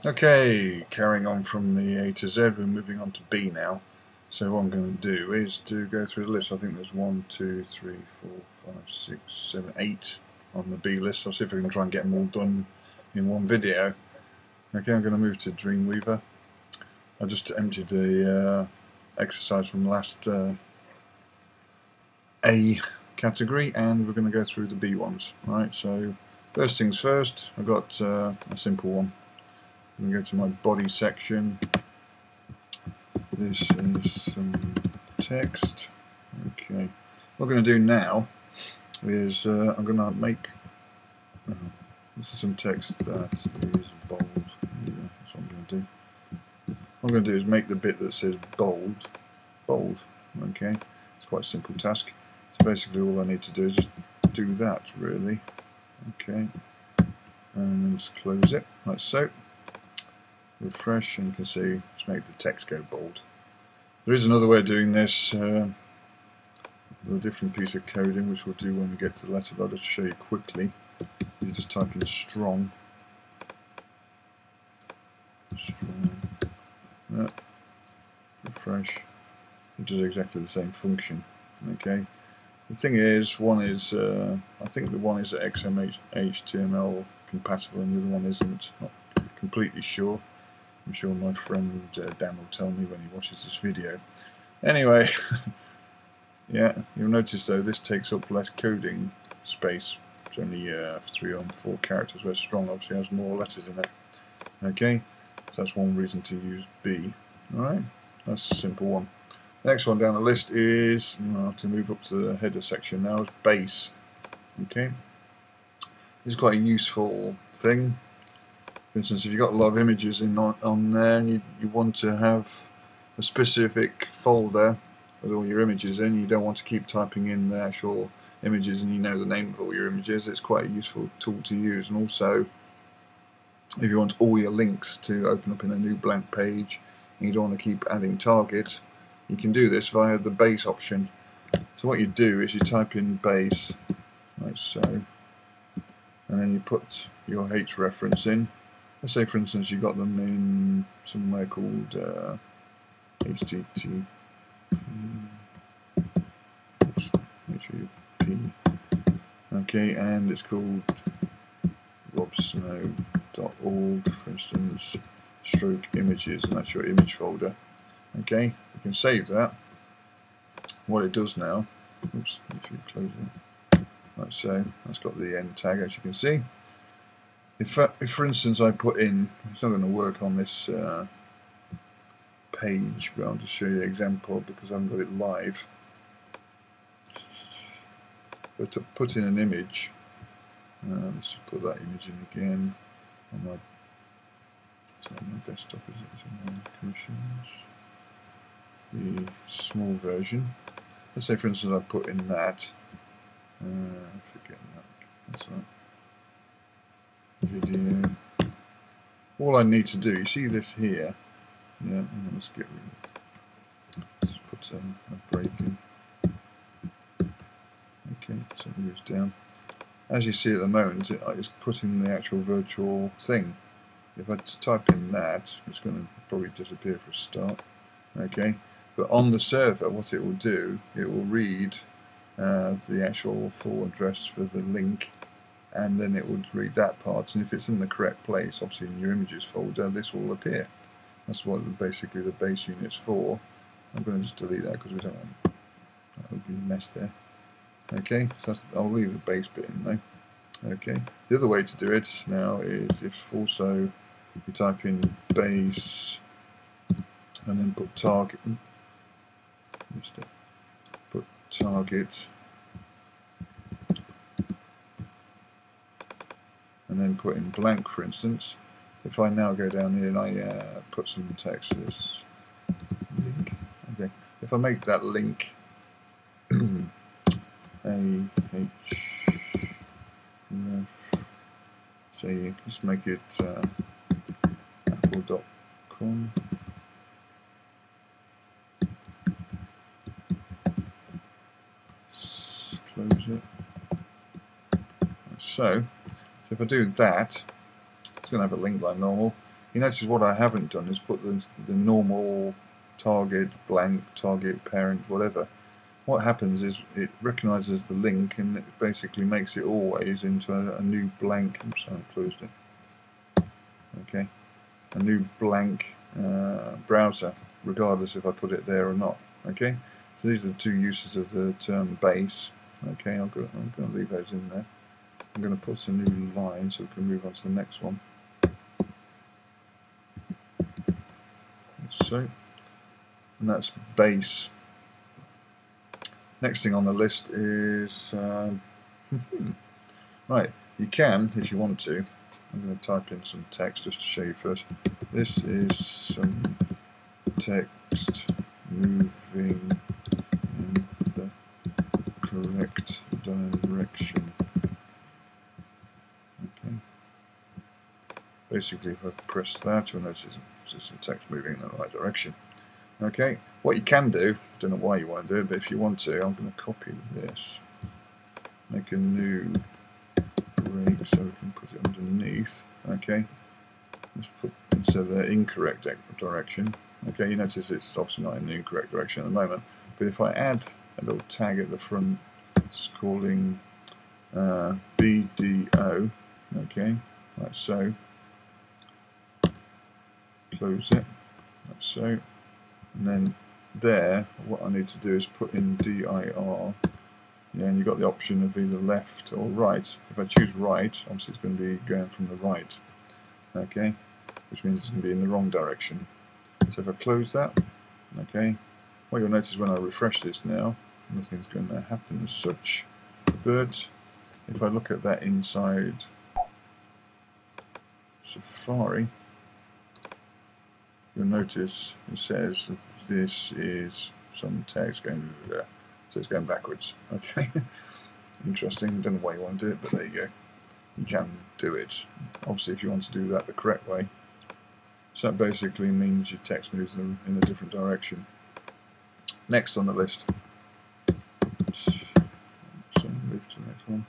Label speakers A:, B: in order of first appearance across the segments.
A: Okay, carrying on from the A to Z, we're moving on to B now. So what I'm going to do is to go through the list. I think there's 1, 2, 3, 4, 5, 6, 7, 8 on the B list. I'll see if I can try and get them all done in one video. Okay, I'm going to move to Dreamweaver. I just emptied the exercise from the last A category, and we're going to go through the B ones. Right, so first things first, I've got a simple one. I'm going to go to my body section. This is some text. Okay, what I'm going to do now is I'm going to make this is some text that is bold. Yeah, that's what I'm going to do. What I'm going to do is make the bit that says bold. Okay, it's quite a simple task. So basically all I need to do is just do that, really. Okay, and then just close it like so. Refresh, and you can see let's make the text go bold. There is another way of doing this with a different piece of coding, which we'll do when we get to the letter, but I'll just show you quickly. You just type in strong. Yeah. Refresh. It does exactly the same function. Okay. The thing is, one is I think the one is XML compatible, and the other one isn't. Not completely sure. I'm sure my friend Dan will tell me when he watches this video. Anyway, yeah, you'll notice though this takes up less coding space. It's only 3 or 4 characters, where strong obviously has more letters in it. Okay, so that's one reason to use B. Alright, that's a simple one. Next one down the list is, I'll have to move up to the header section now, is base. Okay, this is quite a useful thing. For instance, if you've got a lot of images on there and you want to have a specific folder with all your images in, you don't want to keep typing in the actual images and you know the name of all your images, it's quite a useful tool to use. And also, if you want all your links to open up in a new blank page and you don't want to keep adding target, you can do this via the base option. So what you do is you type in base, like so, and then you put your H reference in. Let's say, for instance, you got them in somewhere called HTTP. Okay, and it's called robsnow.org, for instance, stroke images, and that's your image folder. Okay, you can save that. What it does now, oops, make sure you close it. Like so, that's got the end tag, as you can see. If for instance I put in, it's not going to work on this page, but I'll just show you an example because I haven't got it live. But to put in an image, let's put that image in again on my, desktop, is it? In my commissions, the small version. Let's say, for instance, I put in that. Forget that. That's right. Video. All I need to do, you see this here? Yeah, let's get rid of it. Let's put a break in. Okay, so it moves down. As you see at the moment, it's putting the actual virtual thing. If I type in that, it's going to probably disappear for a start. Okay, but on the server, what it will do, it will read the actual full address for the link, and then it would read that part, and if it's in the correct place, obviously in your images folder, this will appear. That's what basically the base unit's for. I'm going to just delete that because we don't want that would be a mess there. Okay, so I'll leave the base bit in though. Okay, the other way to do it now is if also you type in base and then put target, put target, and then put in blank, for instance. If I now go down here and I put some text, this link. Okay, if I make that link say let's make it apple.com. Close it. So if I do that, it's going to have a link like normal. You notice what I haven't done is put the normal target, blank, target, parent, whatever. What happens is it recognises the link and it basically makes it always into a new blank. I'm sorry, I closed it. Okay, a new blank browser, regardless if I put it there or not. Okay, so these are the two uses of the term base. Okay, I'm going to leave those in there. I'm going to put a new line so we can move on to the next one. So, and that's base. Next thing on the list is right. You can, if you want to. I'm going to type in some text just to show you first. This is some text moving in the correct direction. Okay. Basically, if I press that, you'll notice there's some text moving in the right direction. Okay. What you can do, I don't know why you want to do it, but if you want to, I'm going to copy this, make a new break so we can put it underneath. Okay. Let's put instead of the incorrect direction. Okay, you notice it's obviously not in the incorrect direction at the moment, but if I add a little tag at the front, it's calling BDO. Okay, like so. Close it, like so, and then there, what I need to do is put in DIR. Yeah, and you've got the option of either left or right. If I choose right, obviously it's going to be going from the right. Okay, which means it's going to be in the wrong direction. So if I close that, okay, what you'll notice when I refresh this now, nothing's going to happen as such. But if I look at that inside Safari, you'll notice it says that this is some text going there. So it's going backwards. Okay, interesting. I don't know why you want to do it, but there you go. You can do it. Obviously, if you want to do that the correct way. So that basically means your text moves in a different direction. Next on the list. So move to the next one.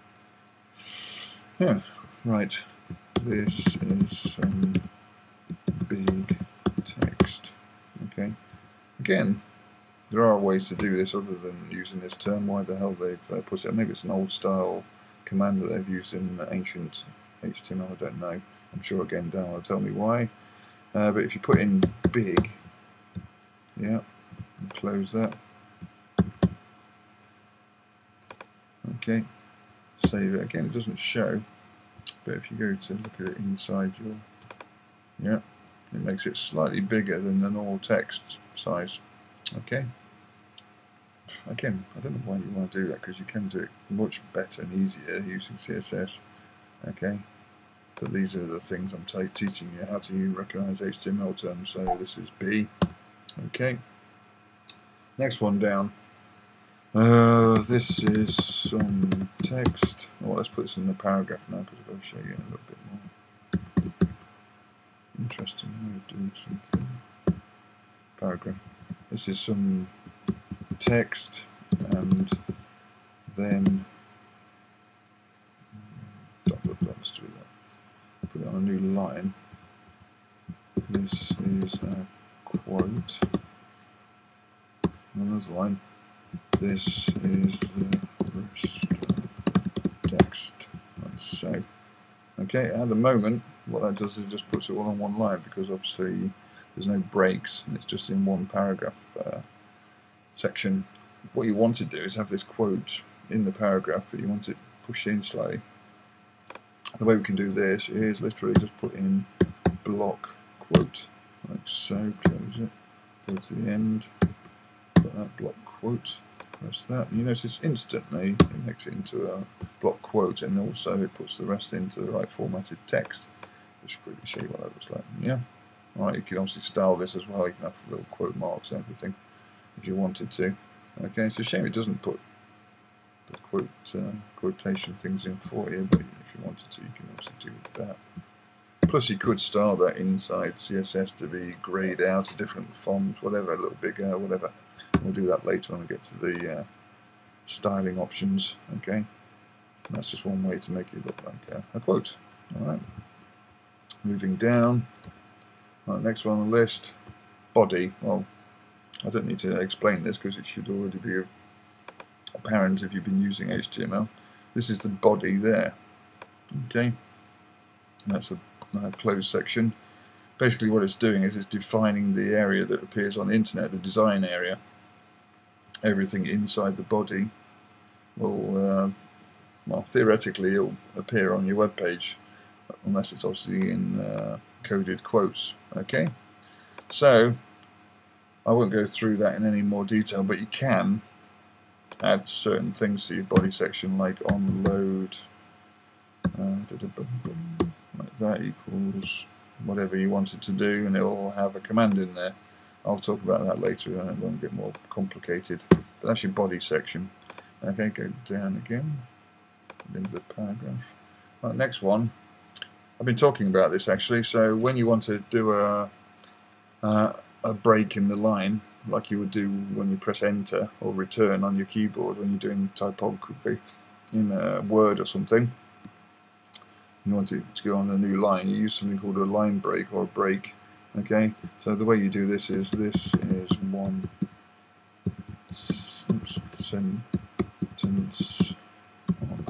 A: Yeah, right. This is some big text. Okay. Again, there are ways to do this other than using this term. Why the hell they've put it? Maybe it's an old style command that they've used in ancient HTML. I don't know. I'm sure again Dan will tell me why. But if you put in big, yeah, and close that. Okay, save it. Again, it doesn't show, but if you go to look at it inside your, yeah, it makes it slightly bigger than the normal text size. Okay. Again, I don't know why you want to do that, because you can do it much better and easier using CSS. Okay. But these are the things I'm teaching you how to recognize HTML terms. So this is B. Okay. Next one down. This is some text. Oh, let's put this in the paragraph now because I've got to show you a little bit more. Interesting way of doing something. Paragraph. This is some text and then let's do that. Put it on a new line. This is a quote. Another line. This is the text. Like so. Okay, at the moment, what that does is just puts it all on one line because obviously there's no breaks and it's just in one paragraph section. What you want to do is have this quote in the paragraph, but you want it pushed in slightly. The way we can do this is literally just put in block quote, like so, close it, go to the end, put that block quote, press that, and you notice instantly it makes it into a block quote, and also it puts the rest into the right formatted text. Which should quickly show you what that looks like. Yeah. Alright, you can obviously style this as well, you can have little quote marks and everything if you wanted to. Okay, it's a shame it doesn't put the quotation things in for you, but if you wanted to, you can also do that. Plus, you could style that inside CSS to be grayed out, a different font, whatever, a little bigger, whatever. We'll do that later when we get to the styling options. Okay, and that's just one way to make it look like a quote. All right. Moving down. Right, next one on the list, body. Well, I don't need to explain this because it should already be apparent if you've been using HTML. This is the body there. Okay, that's a closed section. Basically what it's doing is it's defining the area that appears on the internet, the design area. Everything inside the body will, well, theoretically it'll appear on your web page, unless it's obviously in coded quotes. Okay, so I won't go through that in any more detail, but you can add certain things to your body section, like onload, like that equals whatever you want it to do, and it will have a command in there. I'll talk about that later and it won't get more complicated. But that's your body section. Okay, go down again into the paragraph. Right, next one. I've been talking about this actually. So when you want to do a break in the line, like you would do when you press enter or return on your keyboard when you're doing typography in Word or something, you want it to go on a new line, you use something called a line break or a break. Okay, so the way you do this is one sentence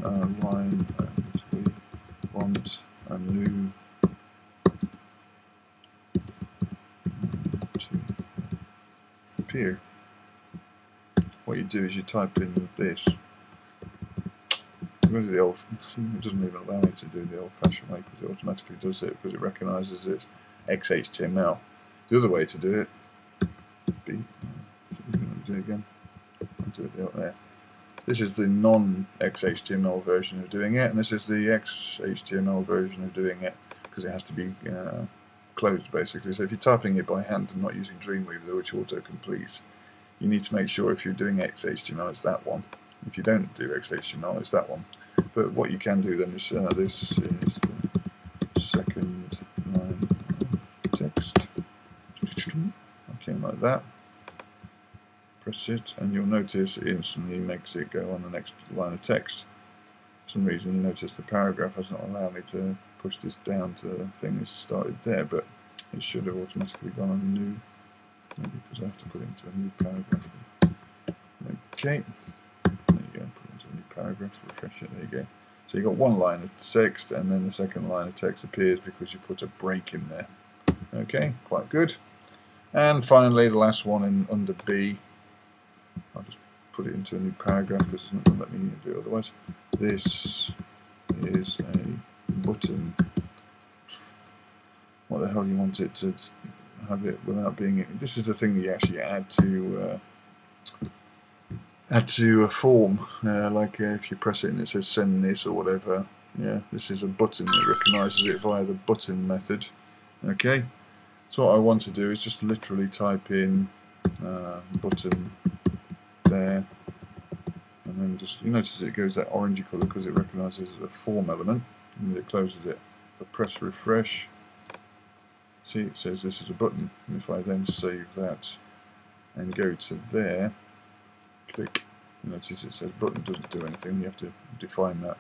A: on a line, and we want a new to appear. What you do is you type in this. It doesn't even allow me to do the old-fashioned way because it automatically does it because it recognises it's XHTML. The other way to do it would be, do it again. I'll do it there. This is the non-XHTML version of doing it, and this is the XHTML version of doing it because it has to be closed basically. So if you're typing it by hand and not using Dreamweaver, which auto-completes, you need to make sure if you're doing XHTML it's that one. If you don't do XHTML, it's that one. But what you can do then is this is the second line of text. Okay, like that. Press it, and you'll notice it instantly makes it go on the next line of text. For some reason, you notice the paragraph has not allowed me to push this down to the thing that started there, but it should have automatically gone on a new. Maybe because I have to put it into a new paragraph. Okay. Put it into a new paragraph, refresh it, there you go. So you've got one line of text and then the second line of text appears because you put a break in there. Okay, quite good. And finally the last one under B, I'll just put it into a new paragraph because it's not going to let me do it otherwise. This is a button. What the hell you want it to have it without being... This is the thing that you actually add to a form, like if you press it and it says send this or whatever. Yeah, this is a button that recognises it via the button method. Okay, so what I want to do is just literally type in button there, and then just, you notice it goes that orangey colour because it recognises a form element, and it closes it. So press refresh. See, it says this is a button, and if I then save that and go to there, click, notice it says button doesn't do anything, you have to define that.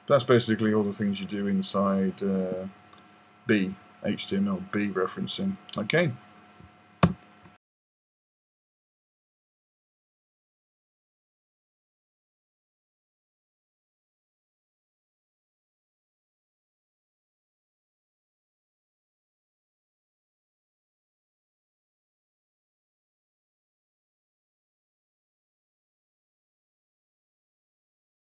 A: That's basically all the things you do inside B, HTML B referencing. Okay.